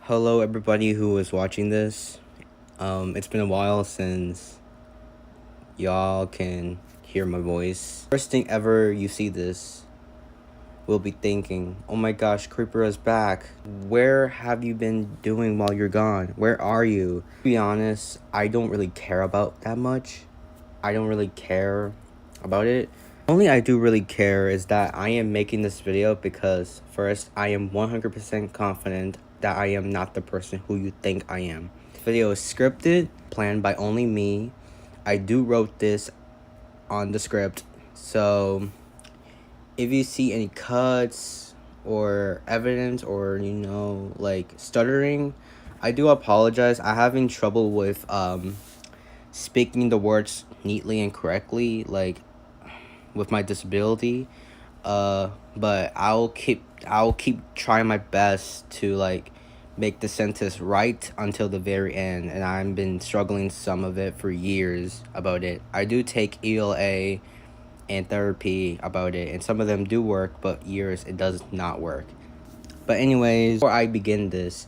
Hello everybody who is watching this. It's been a while since y'all can hear my voice. First thing ever you see this, will be thinking, oh my gosh, Creeper is back. Where have you been doing while you're gone? Where are you? To be honest, I don't really care about that much. I don't really care about it. Only I do really care is that I am making this video because first, I am 100% confident that I am not the person who you think I am. This video is scripted, planned by only me. I wrote this on the script, so if you see any cuts or evidence or like stuttering, I do apologize. I'm having trouble with speaking the words neatly and correctly, like with my disability. But I'll keep trying my best to like make the sentence right until the very end, and I've been struggling some of it for years about it. I do take ELA and therapy about it, and some of them do work, but years it does not work. But anyways, before I begin this,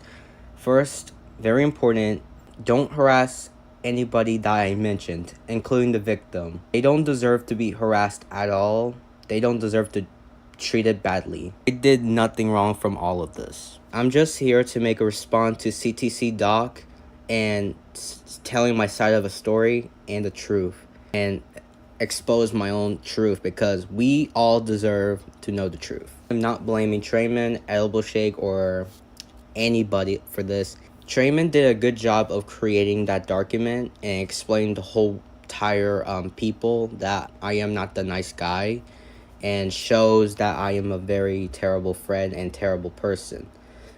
first, very important, don't harass anybody that I mentioned, including the victim. They don't deserve to be harassed at all. They don't deserve to treated badly. I did nothing wrong from all of this. I'm just here to make a response to CTC Doc and telling my side of a story and the truth, and expose my own truth because we all deserve to know the truth. I'm not blaming Trayman, Elbow Shake, or anybody for this. Trayman did a good job of creating that document and explaining the whole entire people that I am not the nice guy, and shows that I am a very terrible friend and terrible person,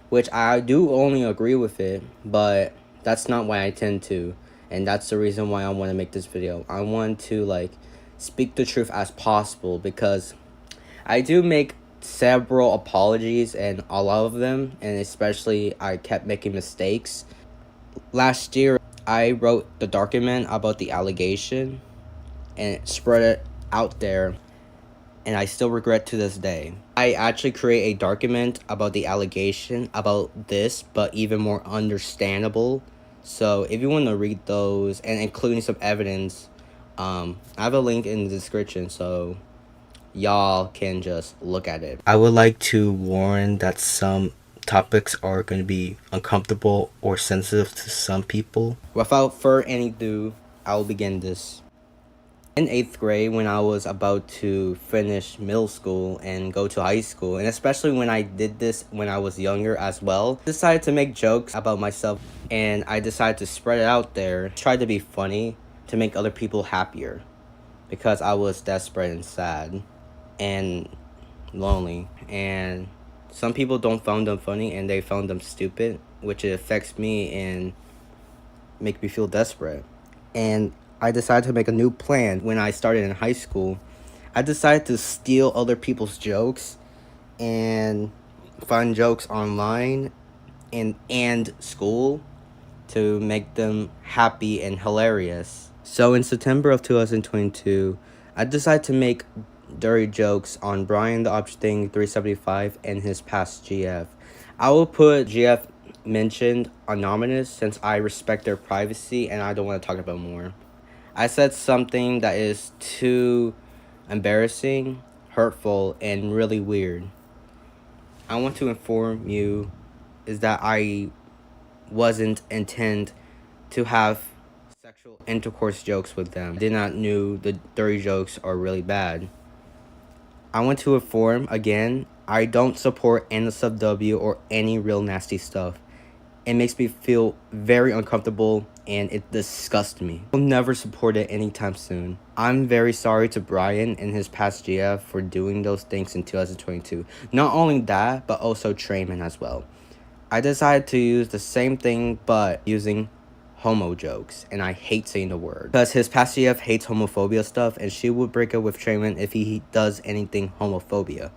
which I do only agree with it, but that's not why I tend to, and that's the reason why I want to make this video. I want to like speak the truth as possible because I do make several apologies, and a lot of them, and especially I kept making mistakes. Last year I wrote the document about the allegation and spread it out there, and I still regret to this day. I actually create a document about the allegation about this, but even more understandable. So if you want to read those and including some evidence, I have a link in the description so y'all can just look at it. I would like to warn that some topics are going to be uncomfortable or sensitive to some people. Without further ado, I will begin this. In 8th grade, when I was about to finish middle school and go to high school, and especially when I did this when I was younger as well, I decided to make jokes about myself, and I decided to spread it out there, try to be funny to make other people happier, because I was desperate and sad and lonely, and some people don't find them funny and they found them stupid, which it affects me and make me feel desperate. And I decided to make a new plan when I started in high school. I decided to steal other people's jokes and find jokes online and school to make them happy and hilarious. So in September of 2022, I decided to make dirty jokes on Brian the Object Thing 375 and his past GF. I will put GF mentioned anonymous since I respect their privacy and I don't want to talk about more. I said something that is too embarrassing, hurtful, and really weird. I want to inform you is that I wasn't intend to have sexual intercourse jokes with them. I did not knew the dirty jokes are really bad. I want to inform again, I don't support NSFW or any real nasty stuff. It makes me feel very uncomfortable and it disgusts me. I'll never support it anytime soon. I'm very sorry to Brian and his past GF for doing those things in 2022. Not only that, but also Trayman as well. I decided to use the same thing but using homo jokes, and I hate saying the word because his past GF hates homophobia stuff, and she would break up with Trayman if he does anything homophobia.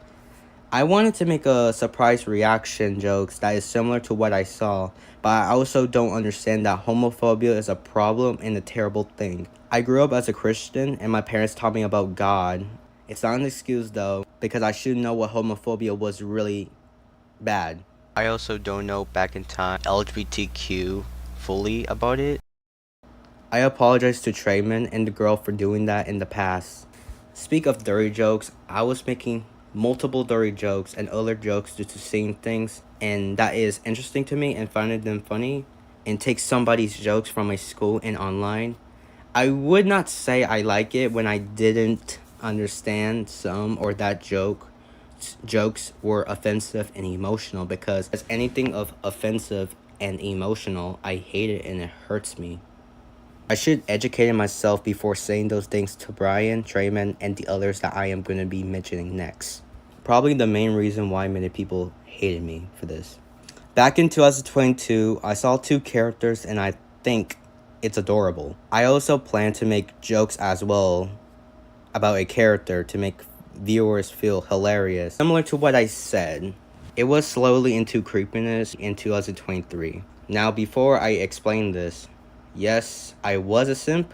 I wanted to make a surprise reaction jokes that is similar to what I saw, but I also don't understand that homophobia is a problem and a terrible thing. I grew up as a Christian and my parents taught me about God. It's not an excuse though, because I should know what homophobia was really bad. I also don't know back in time LGBTQ fully about it. I apologize to Trayman and the girl for doing that in the past. Speak of dirty jokes, I was making multiple dirty jokes and other jokes due to seeing things, and that is interesting to me and finding them funny, and take somebody's jokes from my school and online. I would not say I like it when I didn't understand some or that jokes were offensive and emotional, because as anything of offensive and emotional, I hate it and it hurts me. I should educate myself before saying those things to Brian, Trayman, and the others that I am going to be mentioning next. Probably the main reason why many people hated me for this. Back in 2022, I saw two characters and I think it's adorable. I also plan to make jokes as well about a character to make viewers feel hilarious. Similar to what I said, it was slowly into creepiness in 2023. Now, before I explain this, yes, I was a simp,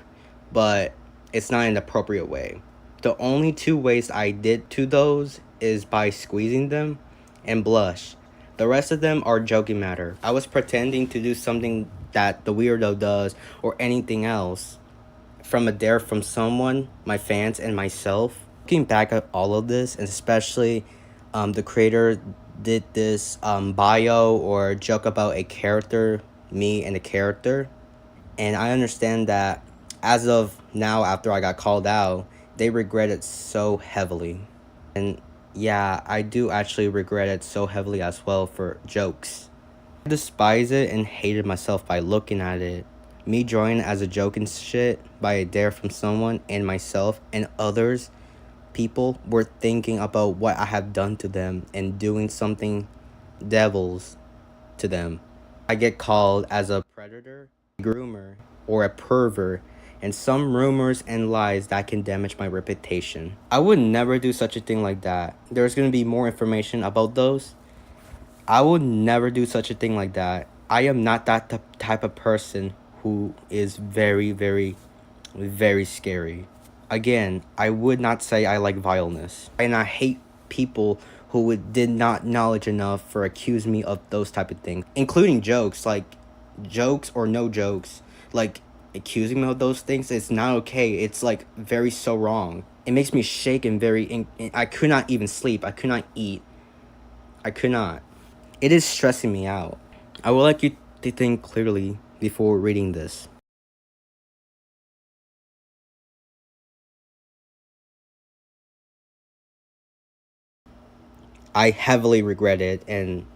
but it's not in the appropriate way. The only two ways I did to those is by squeezing them and blush. The rest of them are joking matter. I was pretending to do something that the weirdo does or anything else from a dare from someone, my fans, and myself. Looking back at all of this, and especially the creator did this bio or joke about a character, me and the character. And I understand that as of now, after I got called out, they regret it so heavily. And yeah, I do actually regret it so heavily as well for jokes. I despise it and hated myself by looking at it. Me joining as a joke and shit by a dare from someone and myself and others, people were thinking about what I have done to them and doing something devils to them. I get called as a predator, groomer, or a pervert, and some rumors and lies that can damage my reputation. I would never do such a thing like that. There's gonna be more information about those. I would never do such a thing like that. I am not that type of person who is very, very, very scary. Again, I would not say I like vileness. And I hate people who did not knowledge enough for accuse me of those type of things, including jokes, like jokes or no jokes, like accusing me of those things. It's not okay. It's like very so wrong. It makes me shake and I could not even sleep. I could not eat. I could not. It is stressing me out. I would like you to think clearly before reading this. I heavily regret it, and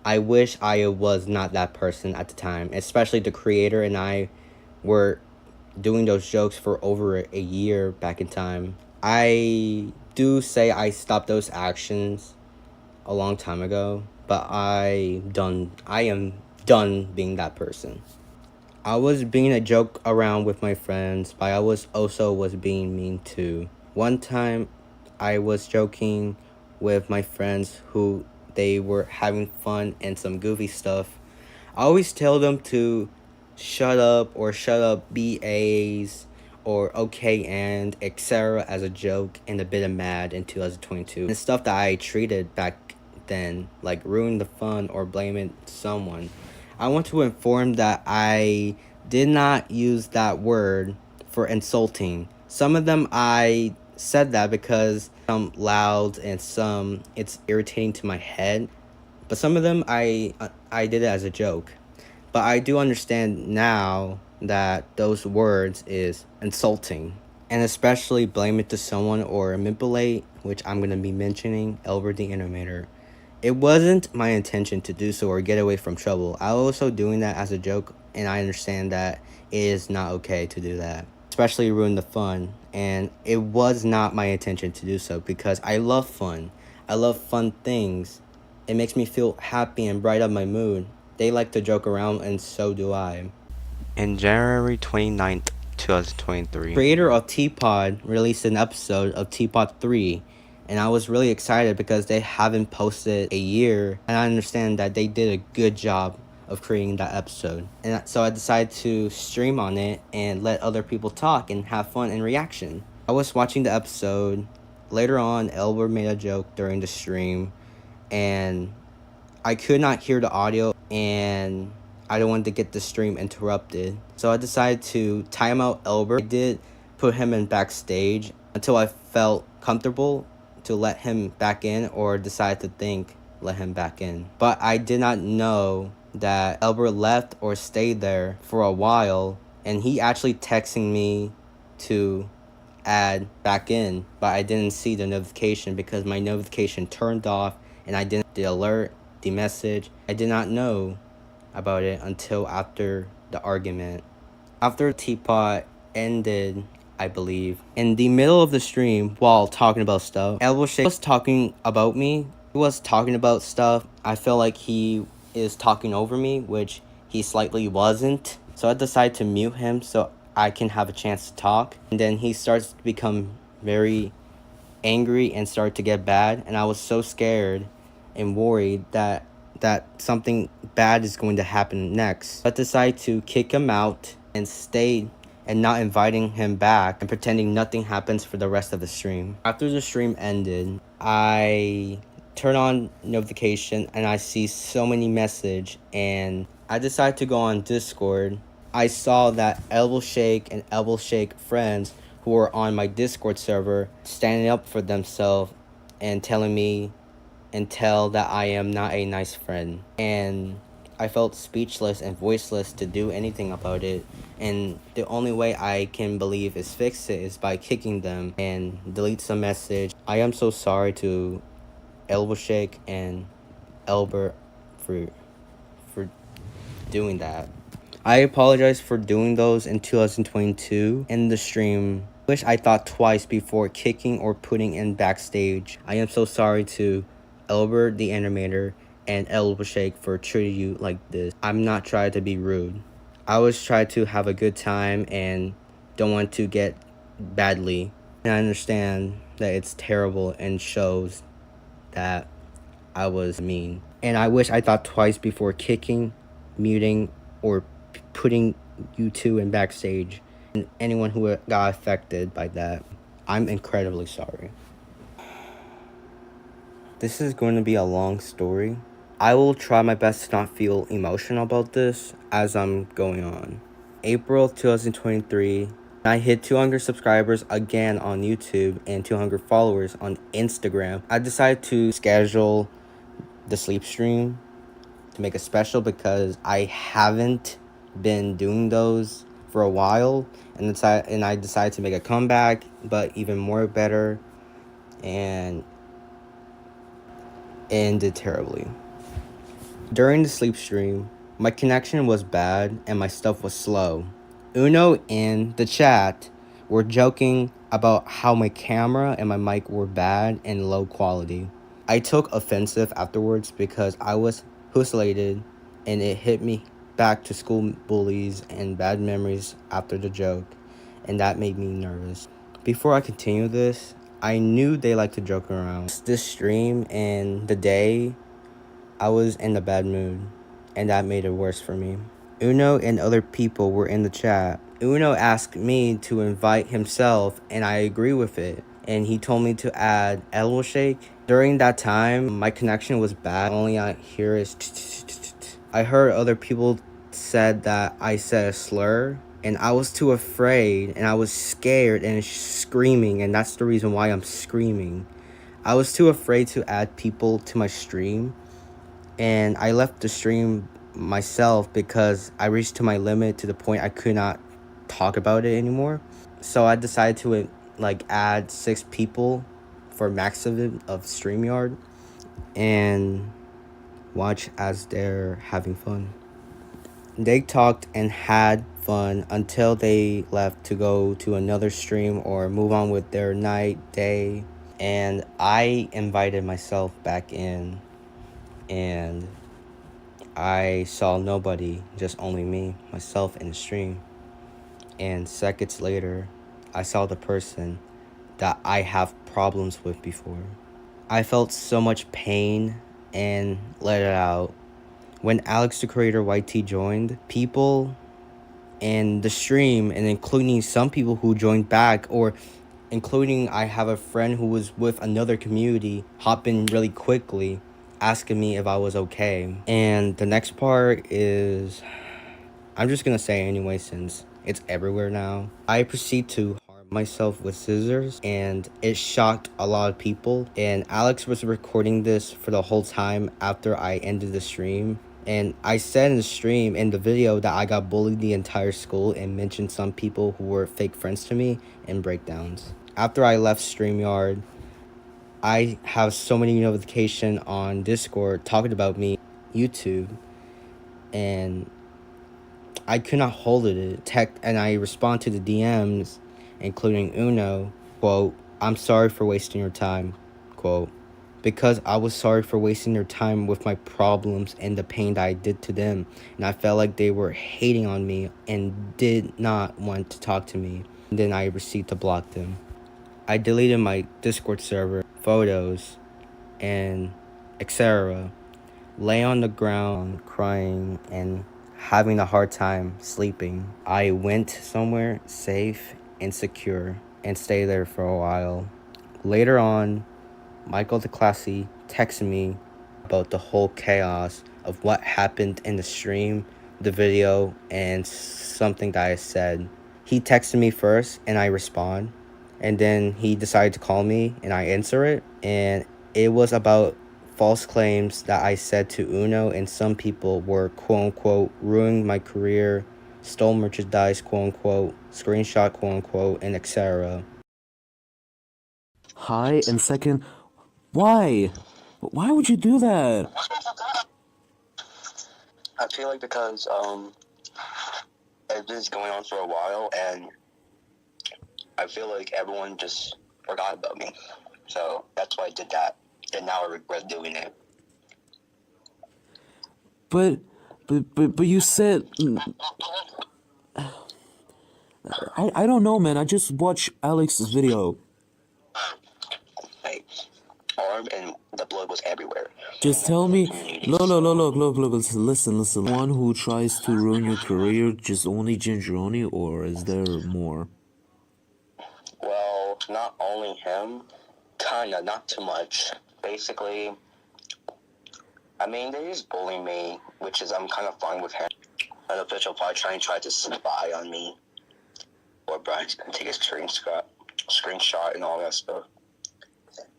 I wish I was not that person at the time, especially the creator and I were doing those jokes for over a year back in time. I do say I stopped those actions a long time ago, but I am done being that person. I was being a joke around with my friends, but I was also was being mean too. One time I was joking with my friends who they were having fun and some goofy stuff. I always tell them to shut up BAs or okay and etc. as a joke and a bit of mad in 2022. And stuff that I treated back then, like ruin the fun or blame it someone. I want to inform that I did not use that word for insulting. Some of them I said that because some loud and some it's irritating to my head. But some of them I did it as a joke. But I do understand now that those words is insulting. And especially blame it to someone or manipulate, which I'm going to be mentioning, Albert the Animator. It wasn't my intention to do so or get away from trouble. I was also doing that as a joke, and I understand that it is not okay to do that. Especially ruin the fun. And it was not my intention to do so because I love fun. I love fun things. It makes me feel happy and bright up my mood. They like to joke around, and so do I. In January 29th, 2023, creator of Teapot released an episode of Teapot 3, and I was really excited because they haven't posted a year, and I understand that they did a good job of creating that episode. And so I decided to stream on it and let other people talk and have fun and reaction. I was watching the episode. Later on, Elbert made a joke during the stream, and I could not hear the audio and I don't want to get the stream interrupted. So I decided to time out Elbert. I did put him in backstage until I felt comfortable to let him back in, or decide to let him back in. But I did not know that Elbert left or stayed there for a while, and he actually texting me to add back in, but I didn't see the notification because my notification turned off and I didn't the alert, the message. I did not know about it until after the argument. After Teapot ended, I believe, in the middle of the stream while talking about stuff, Elbow Shake was talking about me. He was talking about stuff. I feel like he is talking over me, which he slightly wasn't. So I decided to mute him so I can have a chance to talk. And then he starts to become very angry and start to get bad. And I was so scared and worried that something bad is going to happen next. I decided to kick him out and stay and not inviting him back and pretending nothing happens for the rest of the stream. After the stream ended, I turn on notification and I see so many message, and I decided to go on Discord. I saw that Elbow Shake and Elbow Shake friends who were on my Discord server standing up for themselves and telling me that I am not a nice friend. And I felt speechless and voiceless to do anything about it. And the only way I can believe is fix it is by kicking them and delete some message. I am so sorry to Elbow Shake and Albert for doing that. I apologize for doing those in 2022 in the stream. Wish I thought twice before kicking or putting in backstage. I am so sorry to Albert the animator and Elbow Shake for treating you like this. I'm not trying to be rude. I was trying to have a good time and don't want to get badly. And I understand that it's terrible and shows that I was mean. And I wish I thought twice before kicking, muting, or putting you two in backstage. And anyone who got affected by that, I'm incredibly sorry. This is going to be a long story. I will try my best to not feel emotional about this as I'm going on. April 2023, I hit 200 subscribers again on YouTube and 200 followers on Instagram. I decided to schedule the sleep stream to make it special because I haven't been doing those for a while, and I decided to make a comeback, but even more better, and ended terribly. During the sleep stream, my connection was bad and my stuff was slow. Uno in the chat were joking about how my camera and my mic were bad and low quality. I took offensive afterwards because I was hallucinated, and it hit me back to school bullies and bad memories after the joke, and that made me nervous. Before I continue this, I knew they like to joke around. This stream and the day, I was in a bad mood, and that made it worse for me. Uno and other people were in the chat. Uno asked me to invite himself, and I agree with it. And he told me to add Elbow Shake. During that time, my connection was bad. Only I hear is I heard other people said that I said a slur, and I was too afraid, and I was scared and screaming, and that's the reason why I'm screaming. I was too afraid to add people to my stream, and I left the stream myself because I reached to my limit to the point I could not talk about it anymore. So I decided to add 6 people for maximum of StreamYard and watch as they're having fun. They talked and had fun until they left to go to another stream or move on with their night, day, and I invited myself back in, and I saw nobody, just only me, myself in the stream. And seconds later, I saw the person that I have problems with before. I felt so much pain and let it out. When Alex the Creator YT joined, people in the stream, and including some people who joined back, or including I have a friend who was with another community, hop in really quickly asking me if I was okay. And the next part is, I'm just gonna say anyway since it's everywhere now. I proceed to harm myself with scissors, and it shocked a lot of people. And Alex was recording this for the whole time after I ended the stream. And I said in the stream, in the video, that I got bullied the entire school and mentioned some people who were fake friends to me in breakdowns. After I left StreamYard, I have so many notifications on Discord talking about me, YouTube, and I could not hold it. And I respond to the DMs, including Uno, quote, "I'm sorry for wasting your time," quote, because I was sorry for wasting their time with my problems and the pain that I did to them. And I felt like they were hating on me and did not want to talk to me. And then I proceeded to block them. I deleted my Discord server, photos, and etc. Lay on the ground crying and having a hard time sleeping. I went somewhere safe and secure and stayed there for a while. Later on, Michael the Classy texted me about the whole chaos of what happened in the stream, the video, and something that I said. He texted me first and I respond, and then he decided to call me and I answer it, and it was about false claims that I said to Uno and some people were quote-unquote ruining my career, stole merchandise quote-unquote, screenshot quote-unquote, and etc. Hi, and second, why? Why would you do that? I feel like because it's been going on for a while, and I feel like everyone just forgot about me. So that's why I did that, and now I regret doing it. But you said I don't know, man. I just watched Alex's video. Like, arm and the blood was everywhere. Just tell me, look, listen. One who tries to ruin your career, just only Gingeroni, or is there more? Well, not only him, kinda, not too much. Basically, I mean, they just bully me, which is I'm kind of fine with him. Unofficial probably try to spy on me, or Brian's gonna take a screenshot and all that stuff.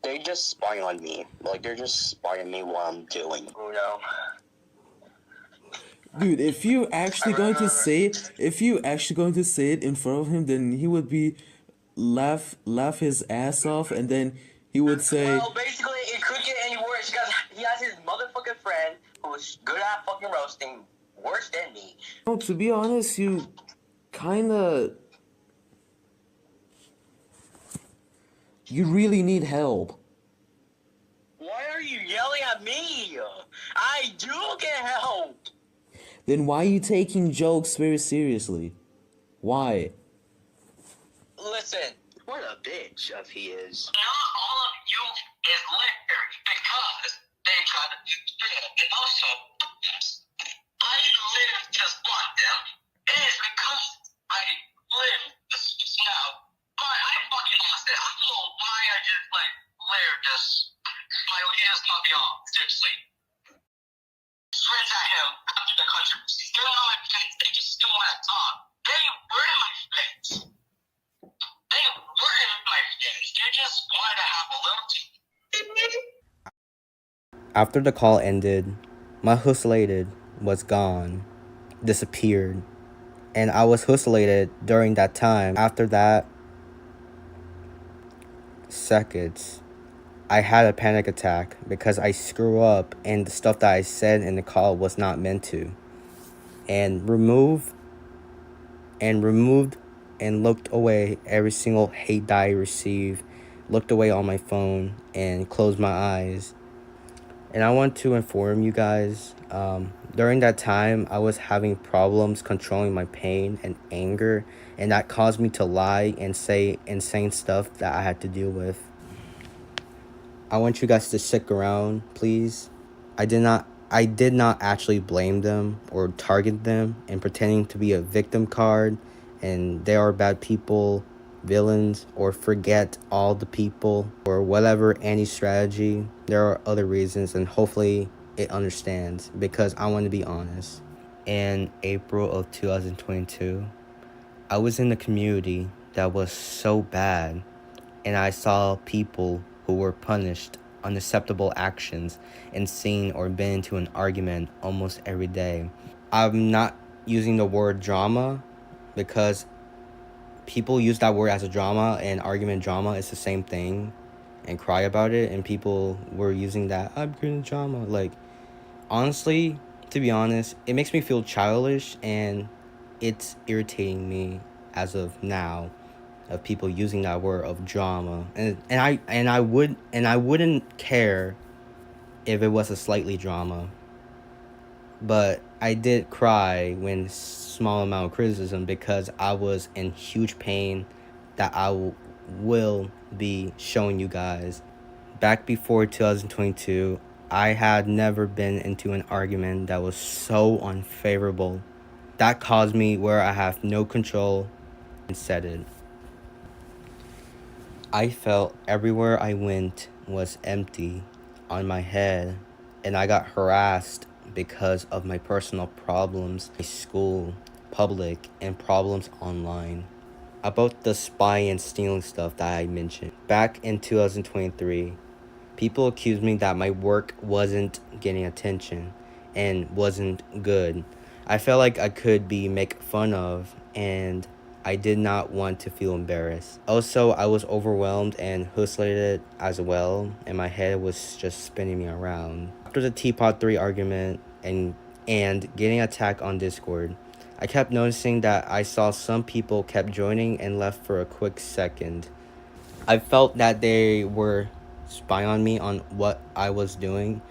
They just spy on me. Like, they're just spying me what I'm doing. You know? Dude, if you actually going to say it in front of him, then he would be laugh his ass off, and then he would say, Well, basically, it could get any worse because he has his motherfucking friend who's good at fucking roasting, worse than me. "Oh, to be honest, you really need help." Why are you yelling at me? I do get help. Then why are you taking jokes very seriously? Why? Listen, what a bitch of he is. Not all of you is litter because they try to do shit. And also, yes, I didn't live to block them. It is because I live this now. But I fucking lost it. I don't know why I just live just. My leaders cut me off, seriously. Friends at him after the controversy. They're not my friends. They just still want to talk. They were my friends. They weren't my friends. They just wanted to have a little tea. After the call ended, my hustlated was gone, disappeared, and I was hustlated during that time. After that seconds, I had a panic attack because I screw up and the stuff that I said in the call was not meant to. And removed and looked away every single hate that I received, looked away on my phone and closed my eyes. And I want to inform you guys, during that time, I was having problems controlling my pain and anger, and that caused me to lie and say insane stuff that I had to deal with. I want you guys to stick around, please. I did not actually blame them or target them and pretending to be a victim card and they are bad people. villains or forget all the people or whatever any strategy. There are other reasons, and hopefully it understands, because I want to be honest. In April of 2022, I was in a community that was so bad, and I saw people who were punished unacceptable actions and seen or been into an argument almost every day. I'm not using the word drama because people use that word as a drama, and argument drama is the same thing, and cry about it, and people were using that, I'm getting drama. Like, honestly, to be honest, it makes me feel childish, and it's irritating me as of now, of people using that word of drama. I wouldn't care if it was a slightly drama. But I did cry when small amount of criticism, because I was in huge pain that I will be showing you guys. Back before 2022, I had never been into an argument that was so unfavorable. That caused me where I have no control and said it. I felt everywhere I went was empty on my head, and I got harassed because of my personal problems, my school, public, and problems online. About the spy and stealing stuff that I mentioned. Back in 2023, people accused me that my work wasn't getting attention and wasn't good. I felt like I could be made fun of, and I did not want to feel embarrassed. Also, I was overwhelmed and frustrated as well, and my head was just spinning me around. After the Teapot 3 argument and getting attacked on Discord, I kept noticing that I saw some people kept joining and left for a quick second. I felt that they were spying on me on what I was doing,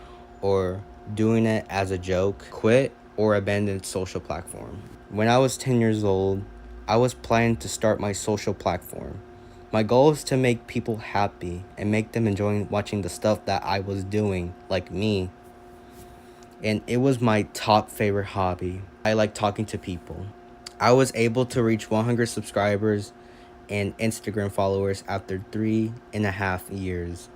or doing it as a joke, quit, or abandon social platform. When I was 10 years old, I was planning to start my social platform. My goal is to make people happy and make them enjoy watching the stuff that I was doing, like me. And it was my top favorite hobby. I like talking to people. I was able to reach 100 subscribers and Instagram followers after 3.5 years.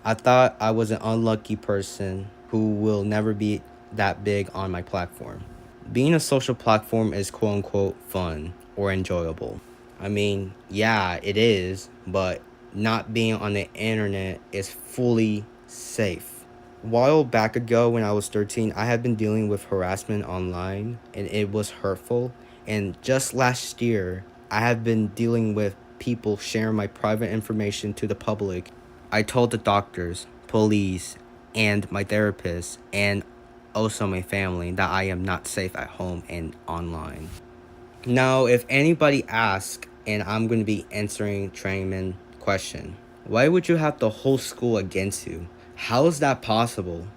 I thought I was an unlucky person who will never be that big on my platform. Being a social platform is quote unquote fun or enjoyable. I mean, yeah, it is, but not being on the internet is fully safe. A while back ago, when I was 13, I had been dealing with harassment online, and it was hurtful. And just last year, I have been dealing with people sharing my private information to the public. I told the doctors, police, and my therapist, and also my family, that I am not safe at home and online. Now, if anybody asks, and I'm going to be answering Training question, why would you have the whole school against you? How is that possible?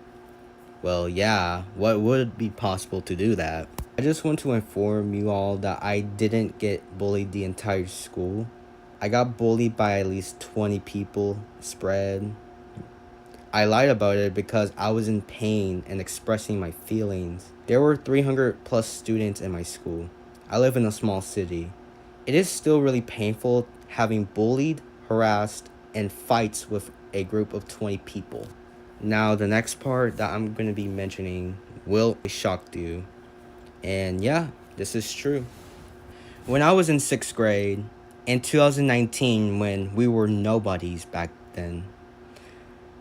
Well, yeah, what would be possible to do that? I just want to inform you all that I didn't get bullied the entire school. I got bullied by at least 20 people spread. I lied about it because I was in pain and expressing my feelings. There were 300 plus students in my school. I live in a small city. It is still really painful having bullied, harassed, and fights with a group of 20 people. Now, the next part that I'm going to be mentioning will shock you. And yeah, this is true. When I was in 6th grade, in 2019, when we were nobodies back then,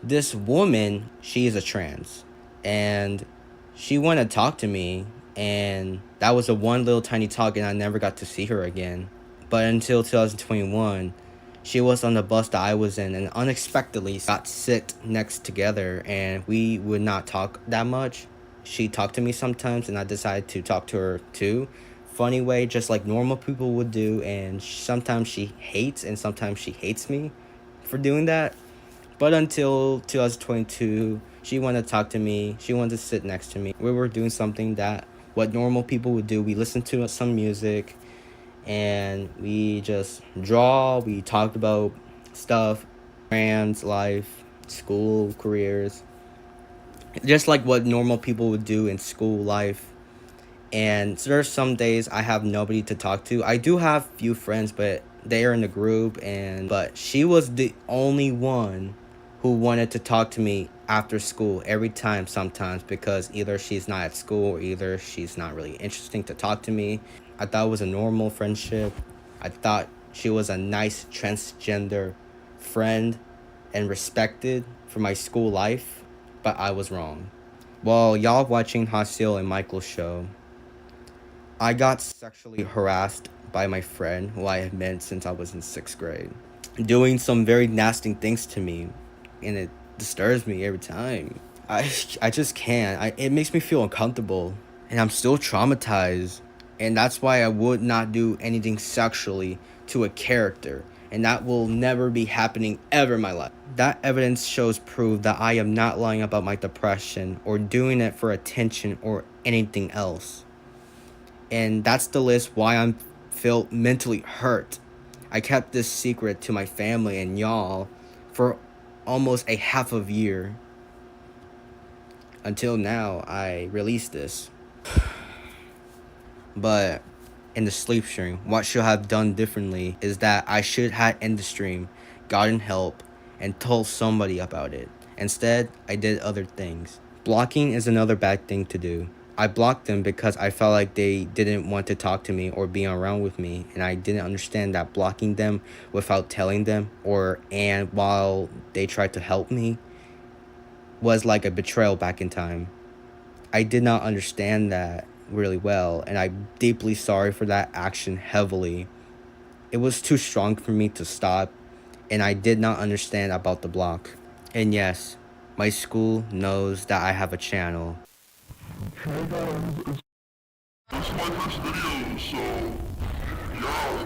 this woman, she is a trans, and she wanted to talk to me, and that was a one little tiny talk, and I never got to see her again. But until 2021, she was on the bus that I was in, and unexpectedly got sit next together, and we would not talk that much. She talked to me sometimes, and I decided to talk to her too. Funny way, just like normal people would do, and sometimes she hates, and sometimes she hates me for doing that. But until 2022, she wanted to talk to me. She wanted to sit next to me. We were doing something that what normal people would do. We listened to some music, and we just draw. We talked about stuff, friends, life, school, careers. Just like what normal people would do in school life. And so there's some days I have nobody to talk to. I do have few friends, but there in the group, but she was the only one who wanted to talk to me after school every time sometimes, because either she's not at school or either she's not really interesting to talk to me. I thought it was a normal friendship. I thought she was a nice transgender friend and respected for my school life, but I was wrong. While y'all watching Hasil and Michael's show, I got sexually harassed by my friend who I have met since I was in 6th grade, doing some very nasty things to me, and it disturbs me every time. I just can't. It makes me feel uncomfortable, and I'm still traumatized, and that's why I would not do anything sexually to a character, and that will never be happening ever in my life. That evidence shows proof that I am not lying about my depression or doing it for attention or anything else. And that's the list why I'm feel mentally hurt. I kept this secret to my family and y'all for almost a half of year. Until now, I released this. But in the sleep stream, what should I have done differently is that I should have ended the stream, gotten help, and told somebody about it. Instead, I did other things. Blocking is another bad thing to do. I blocked them because I felt like they didn't want to talk to me or be around with me, and I didn't understand that blocking them without telling them and while they tried to help me was like a betrayal back in time. I did not understand that really well, and I'm deeply sorry for that action heavily. It was too strong for me to stop, and I did not understand about the block. And yes, my school knows that I have a channel. This is my first video, so yeah.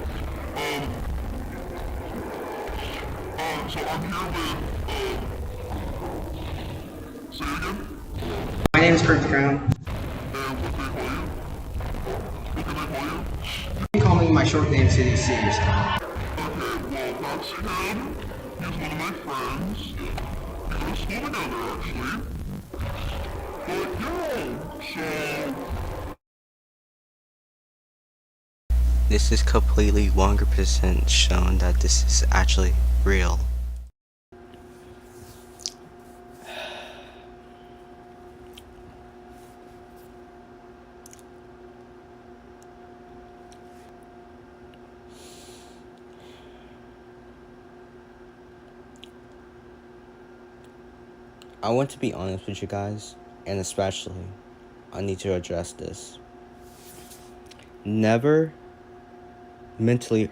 So I'm here with say it again. My name is Kurt Crown. And what can I call you? What can I call you? You can call me my short name so you see it yourself. Okay, well that's him. He's one of my friends. We go to school together actually. But yeah, so This is completely 100% shown that this is actually real. I want to be honest with you guys, and especially, I need to address this. Never mentally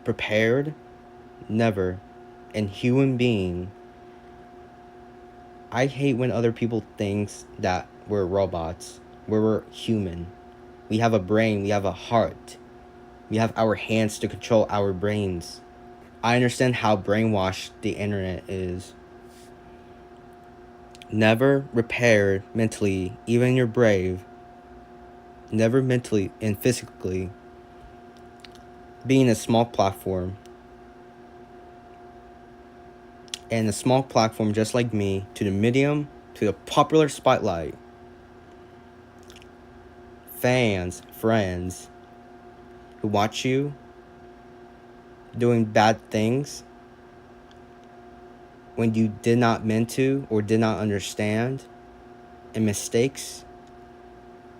prepared, never, and human being. I hate when other people think that we're robots, where we're human. We have a brain, we have a heart, we have our hands to control our brains. I understand how brainwashed the internet is. Never prepared mentally, even you're brave, never mentally and physically, being a small platform. And a small platform just like me, to the medium, to the popular spotlight. Fans, friends, who watch you doing bad things when you did not mean to or did not understand, and mistakes,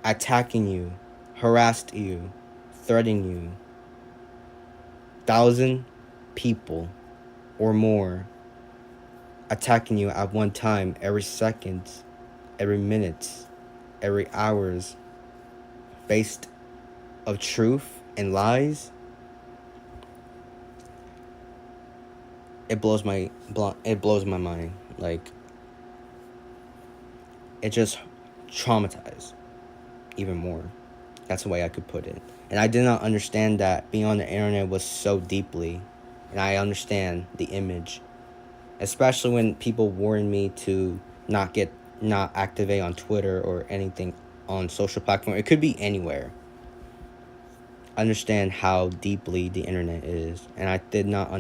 attacking you, harassed you, threatening you. 1,000 people or more attacking you at one time, every second, every minute, every hours, based of truth and lies. It blows my mind. Like, it just traumatized even more. That's the way I could put it. And I did not understand that being on the internet was so deeply. And I understand the image, especially when people warn me to not activate on Twitter or anything on social platform. It could be anywhere. Understand how deeply the internet is, and I did not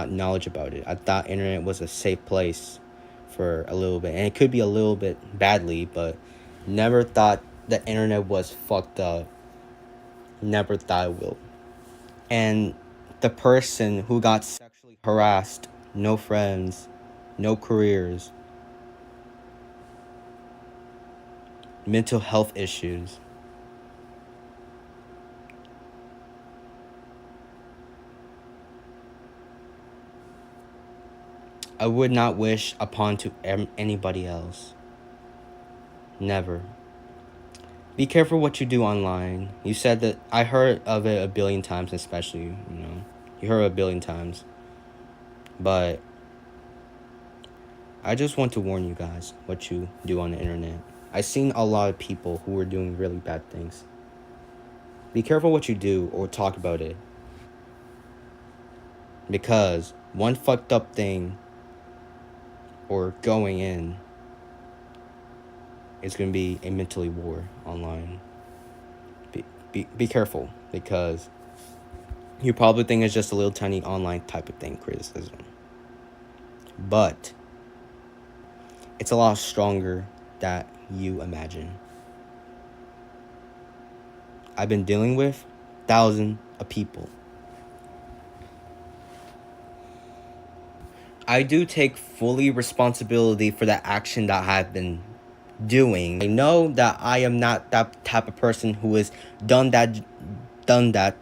knowledge about it. I thought internet was a safe place for a little bit, and it could be a little bit badly, but never thought the internet was fucked up. Never thought it will. And the person who got sexually harassed, no friends, no careers, mental health issues. I would not wish upon to anybody else. Never. Be careful what you do online. You said that I heard of it a billion times, especially, you heard it a billion times. But I just want to warn you guys what you do on the internet. I've seen a lot of people who are doing really bad things. Be careful what you do or talk about it. Because one fucked up thing or going in is going to be a mentally war online. Be careful, because you probably think it's just a little tiny online type of thing, criticism. But it's a lot stronger that you imagine. I've been dealing with thousands of people. I do take fully responsibility for the action that I've been doing. I know that I am not that type of person who has done that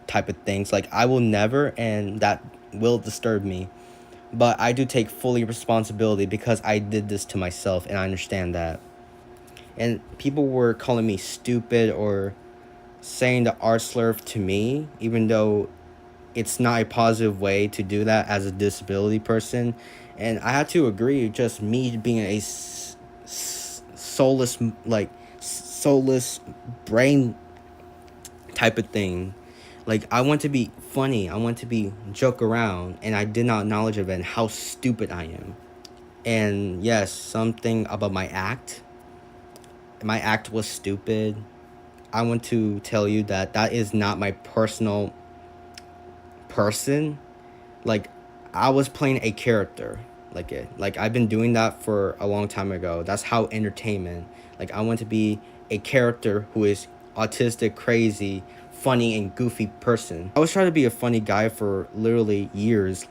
type of things. Like, I will never, and that will disturb me. But I do take fully responsibility because I did this to myself, and I understand that. And people were calling me stupid or saying the R slur to me, even though it's not a positive way to do that as a disability person. And I had to agree, just me being a soulless brain type of thing. Like, I want to be funny, I want to be joke around, and I did not knowledge of it and how stupid I am. And yes, something about my act was stupid. I want to tell you that is not my personal person. Like, I was playing a character. Like I've been doing that for a long time ago. That's how entertainment. Like, I want to be a character who is autistic, crazy, funny, and goofy person. I was trying to be a funny guy for literally years,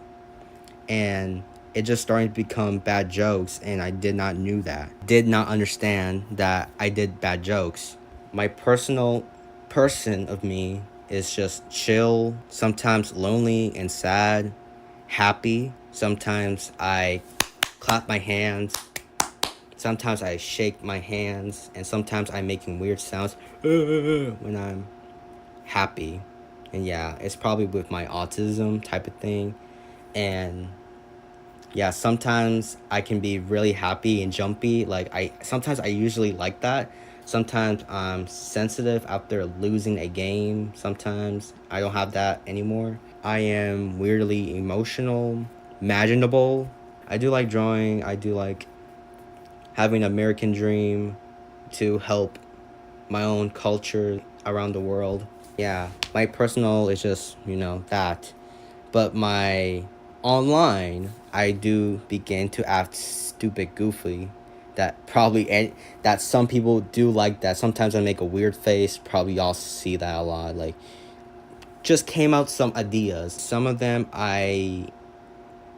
and it just started to become bad jokes, and I did not understand that I did bad jokes. My personal person of me is just chill, sometimes lonely and sad, happy. Sometimes I clap my hands. Sometimes I shake my hands. And sometimes I'm making weird sounds when I'm happy. And yeah, it's probably with my autism type of thing. And yeah, sometimes I can be really happy and jumpy. Sometimes I usually like that. Sometimes I'm sensitive after losing a game. Sometimes I don't have that anymore. I am weirdly emotional, imaginable. I do like drawing. I do like having an American dream to help my own culture around the world. Yeah, my personal is just, that. But my online, I do begin to act stupid, goofy. That some people do like that. Sometimes I make a weird face. Probably y'all see that a lot. Like, just came out some ideas. Some of them I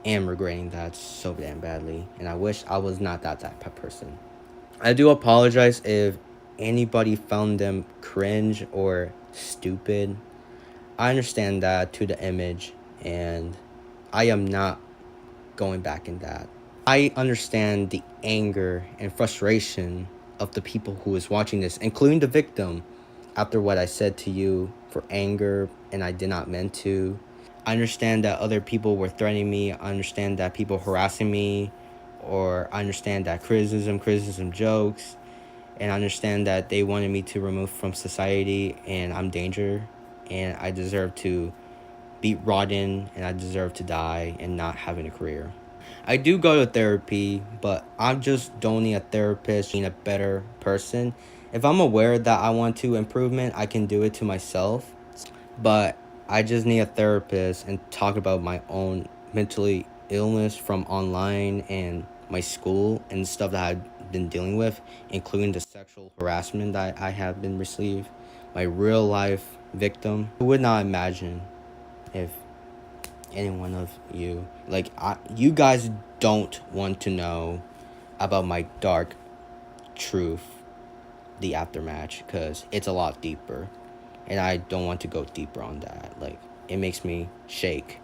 am regretting that so damn badly, and I wish I was not that type of person. I do apologize if anybody found them cringe or stupid. I understand that to the image, and I am not going back in that. I understand the anger and frustration of the people who is watching this, including the victim, after what I said to you for anger, and I did not mean to. I understand that other people were threatening me. I understand that people harassing me, or I understand that criticism jokes, and I understand that they wanted me to remove from society, and I'm danger, and I deserve to be rotten, and I deserve to die and not having a career. I do go to therapy, but I just don't need a therapist being a better person. If I'm aware that I want to improvement, I can do it to myself. But I just need a therapist and talk about my own mentally illness from online and my school and stuff that I've been dealing with, including the sexual harassment that I have been received. My real life victim. I would not imagine if any one of you, like, you guys don't want to know about my dark truth, the aftermatch, because it's a lot deeper, and I don't want to go deeper on that. Like, it makes me shake.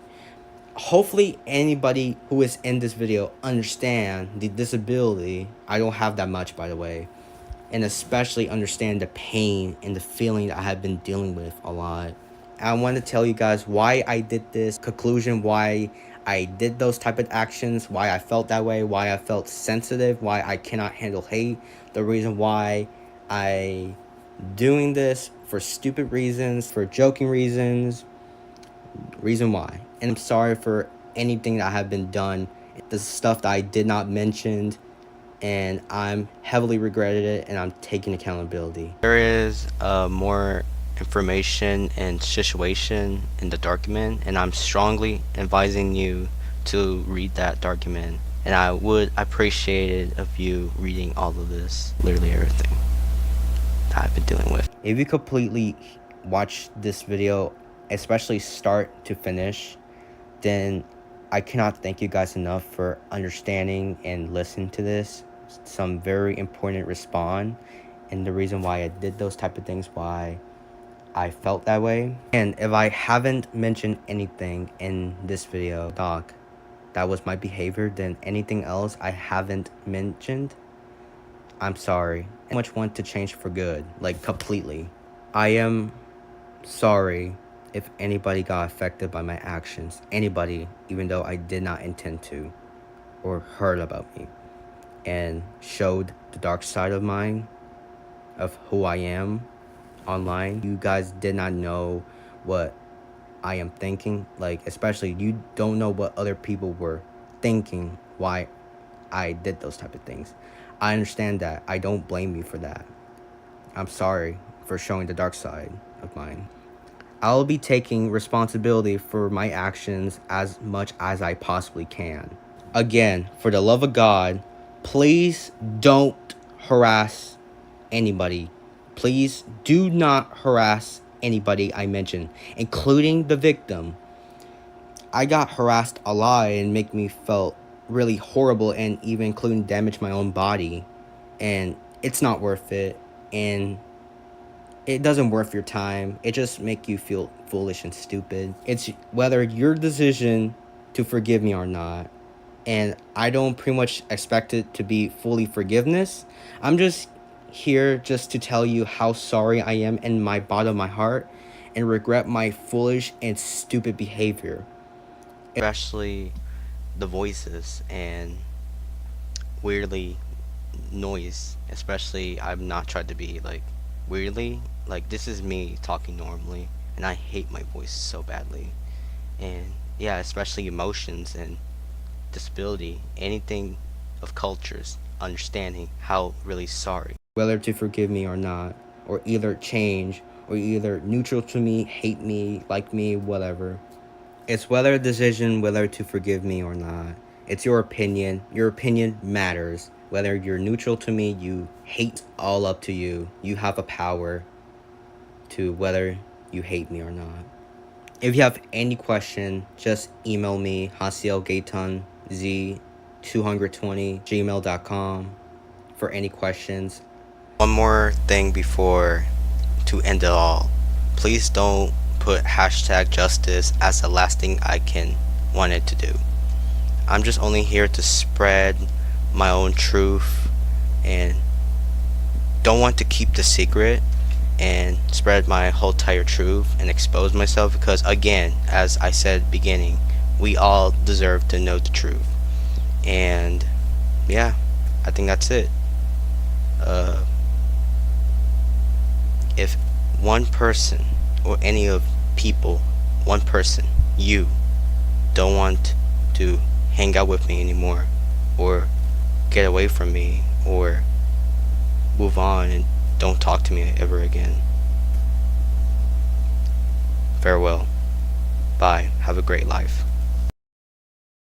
Hopefully anybody who is in this video understand the disability. I don't have that much, by the way, and especially understand the pain and the feeling that I have been dealing with a lot. I want to tell you guys why I did this, conclusion, why I did those type of actions, why I felt that way, why I felt sensitive, why I cannot handle hate, the reason why I doing this for stupid reasons, for joking reasons, reason why. And I'm sorry for anything that have been done, the stuff that I did not mention, and I'm heavily regretted it, and I'm taking accountability. There is more information and situation in the document, and I'm strongly advising you to read that document, and I would appreciate it of you reading all of this, literally everything that I've been dealing with. If you completely watch this video, especially start to finish, then I cannot thank you guys enough for understanding and listening to this. Some very important respond, and the reason why I did those type of things, why I felt that way. And if I haven't mentioned anything in this video, doc, that was my behavior, then anything else I haven't mentioned, I'm sorry. I much want to change for good, like completely. I am sorry if anybody got affected by my actions, anybody, even though I did not intend to, or heard about me, and showed the dark side of mine, of who I am online. You guys did not know what I am thinking, like, especially you don't know what other people were thinking, why I did those type of things. I understand that. I don't blame you for that. I'm sorry for showing the dark side of mine. I'll be taking responsibility for my actions as much as I possibly can. Again, for the love of God, please don't harass anybody. Please do not harass anybody I mentioned, including the victim. I got harassed a lot and make me felt really horrible, and even including damage my own body. And it's not worth it. And it doesn't worth your time. It just make you feel foolish and stupid. It's whether your decision to forgive me or not. And I don't pretty much expect it to be fully forgiveness. I'm just here just to tell you how sorry I am in my bottom of my heart, and regret my foolish and stupid behavior. Especially the voices and weirdly noise. Especially, I'm not trying to be like weirdly, like, this is me talking normally, and I hate my voice so badly. And yeah, especially emotions and disability, anything of cultures, understanding how really sorry. Whether to forgive me or not, or either change, or either neutral to me, hate me, like me, whatever. It's whether a decision whether to forgive me or not. It's your opinion. Your opinion matters. Whether you're neutral to me, you hate, all up to you. You have a power to whether you hate me or not. If you have any question, just email me, hasielgaitanz220@gmail.com for any questions. One more thing before to end it all. Please don't put #justice as the last thing I can wanted to do. I'm just only here to spread my own truth, and don't want to keep the secret and spread my whole entire truth and expose myself, because again, as I said beginning, we all deserve to know the truth. And yeah, I think that's it. If one person or any of people, one person, you don't want to hang out with me anymore, or get away from me, or move on and don't talk to me ever again, farewell. Bye. Have a great life.